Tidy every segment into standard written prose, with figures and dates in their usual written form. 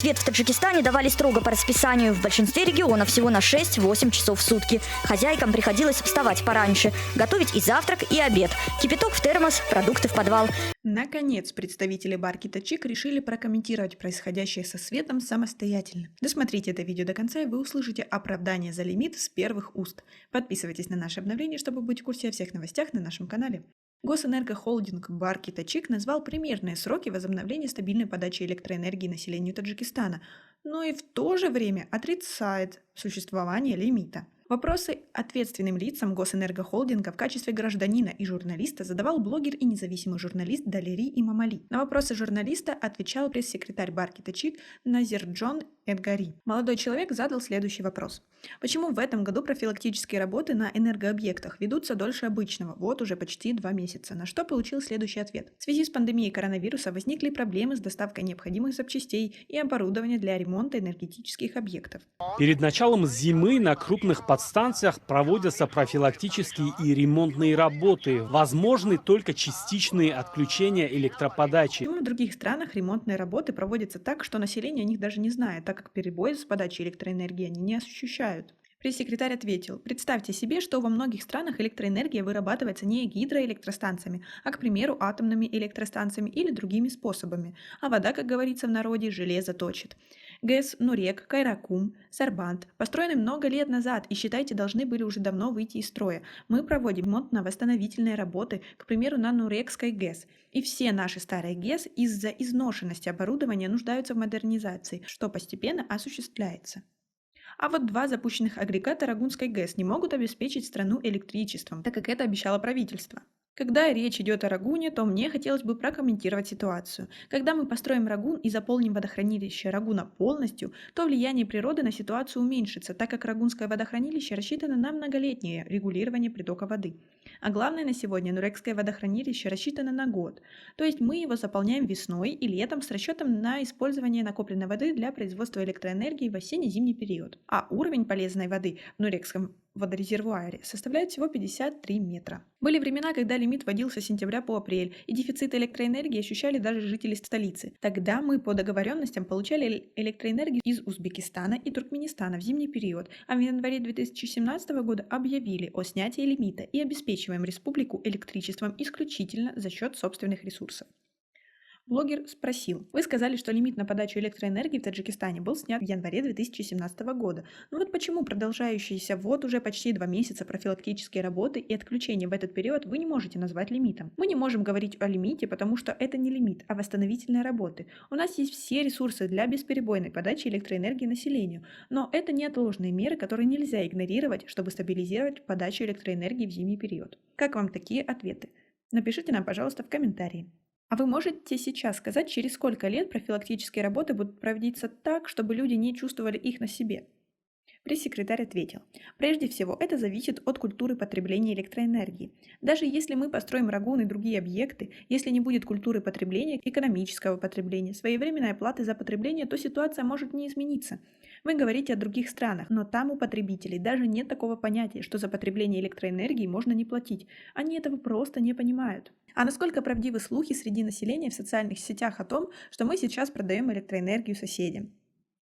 Свет в Таджикистане давали строго по расписанию. В большинстве регионов всего на 6-8 часов в сутки. Хозяйкам приходилось вставать пораньше, готовить и завтрак, и обед. Кипяток в термос, продукты в подвал. Наконец, представители бар Китачик решили прокомментировать происходящее со светом самостоятельно. Досмотрите это видео до конца, и вы услышите оправдание за лимит с первых уст. Подписывайтесь на наши обновления, чтобы быть в курсе о всех новостях на нашем канале. Госэнергохолдинг бар Китачик назвал примерные сроки возобновления стабильной подачи электроэнергии населению Таджикистана, но и в то же время отрицает существование лимита. Вопросы ответственным лицам Госэнергохолдинга в качестве гражданина и журналиста задавал блогер и независимый журналист Далери Имамали. На вопросы журналиста отвечал пресс-секретарь бар Китачик Назирджон Эдгари. Молодой человек задал следующий вопрос. Почему в этом году профилактические работы на энергообъектах ведутся дольше обычного, вот уже почти 2 месяца, на что получил следующий ответ. В связи с пандемией коронавируса возникли проблемы с доставкой необходимых запчастей и оборудования для ремонта энергетических объектов. Перед началом зимы на крупных подстанциях проводятся профилактические и ремонтные работы. Возможны только частичные отключения электроподачи. В других странах ремонтные работы проводятся так, что население о них даже не знает, так как перебои с подачей электроэнергии они не ощущают. Пресс-секретарь ответил: представьте себе, что во многих странах электроэнергия вырабатывается не гидроэлектростанциями, а, к примеру, атомными электростанциями или другими способами, а вода, как говорится в народе, железо точит. ГЭС Нурек, Кайракум, Сарбант построены много лет назад и, считайте, должны были уже давно выйти из строя. Мы проводим ремонтно-восстановительные работы, к примеру, на Нурекской ГЭС. И все наши старые ГЭС из-за изношенности оборудования нуждаются в модернизации, что постепенно осуществляется. А вот 2 запущенных агрегата Рагунской ГЭС не могут обеспечить страну электричеством, так как это обещало правительство. Когда речь идет о Рагуне, то мне хотелось бы прокомментировать ситуацию. Когда мы построим Рагун и заполним водохранилище Рагуна полностью, то влияние природы на ситуацию уменьшится, так как Рагунское водохранилище рассчитано на многолетнее регулирование притока воды. А главное на сегодня, Нурекское водохранилище рассчитано на год. То есть мы его заполняем весной и летом с расчетом на использование накопленной воды для производства электроэнергии в осенне-зимний период. А уровень полезной воды в Нурекском водорезервуаре составляет всего 53 метра. Были времена, когда лимит вводился с сентября по апрель, и дефицит электроэнергии ощущали даже жители столицы. Тогда мы по договоренностям получали электроэнергию из Узбекистана и Туркменистана в зимний период, а в январе 2017 года объявили о снятии лимита и обеспечиваем республику электричеством исключительно за счет собственных ресурсов. Блогер спросил: вы сказали, что лимит на подачу электроэнергии в Таджикистане был снят в январе 2017 года. Но вот почему продолжающиеся вот уже почти 2 месяца профилактические работы и отключения в этот период вы не можете назвать лимитом? Мы не можем говорить о лимите, потому что это не лимит, а восстановительные работы. У нас есть все ресурсы для бесперебойной подачи электроэнергии населению, но это неотложные меры, которые нельзя игнорировать, чтобы стабилизировать подачу электроэнергии в зимний период. Как вам такие ответы? Напишите нам, пожалуйста, в комментарии. А вы можете сейчас сказать, через сколько лет профилактические работы будут проводиться так, чтобы люди не чувствовали их на себе? Пресс-секретарь ответил: прежде всего, это зависит от культуры потребления электроэнергии. Даже если мы построим Рагун и другие объекты, если не будет культуры потребления, экономического потребления, своевременной оплаты за потребление, то ситуация может не измениться. Вы говорите о других странах, но там у потребителей даже нет такого понятия, что за потребление электроэнергии можно не платить. Они этого просто не понимают. А насколько правдивы слухи среди населения в социальных сетях о том, что мы сейчас продаем электроэнергию соседям?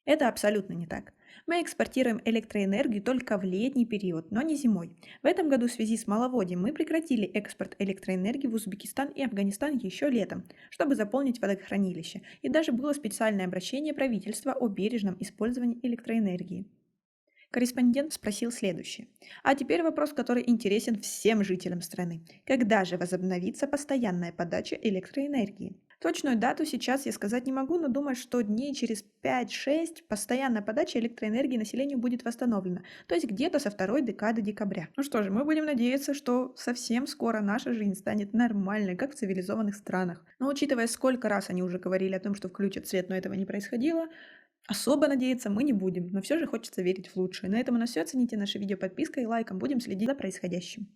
Это абсолютно не так. Мы экспортируем электроэнергию только в летний период, но не зимой. В этом году в связи с маловодьем мы прекратили экспорт электроэнергии в Узбекистан и Афганистан еще летом, чтобы заполнить водохранилище, и даже было специальное обращение правительства о бережном использовании электроэнергии. Корреспондент спросил следующее. А теперь вопрос, который интересен всем жителям страны. Когда же возобновится постоянная подача электроэнергии? Точную дату сейчас я сказать не могу, но думаю, что дней через 5-6 постоянная подача электроэнергии населению будет восстановлена, то есть где-то со второй декады декабря. Ну что же, мы будем надеяться, что совсем скоро наша жизнь станет нормальной, как в цивилизованных странах. Но учитывая, сколько раз они уже говорили о том, что включат свет, но этого не происходило, особо надеяться мы не будем, но все же хочется верить в лучшее. На этом у нас все. Оцените наше видео подпиской и лайком. Будем следить за происходящим.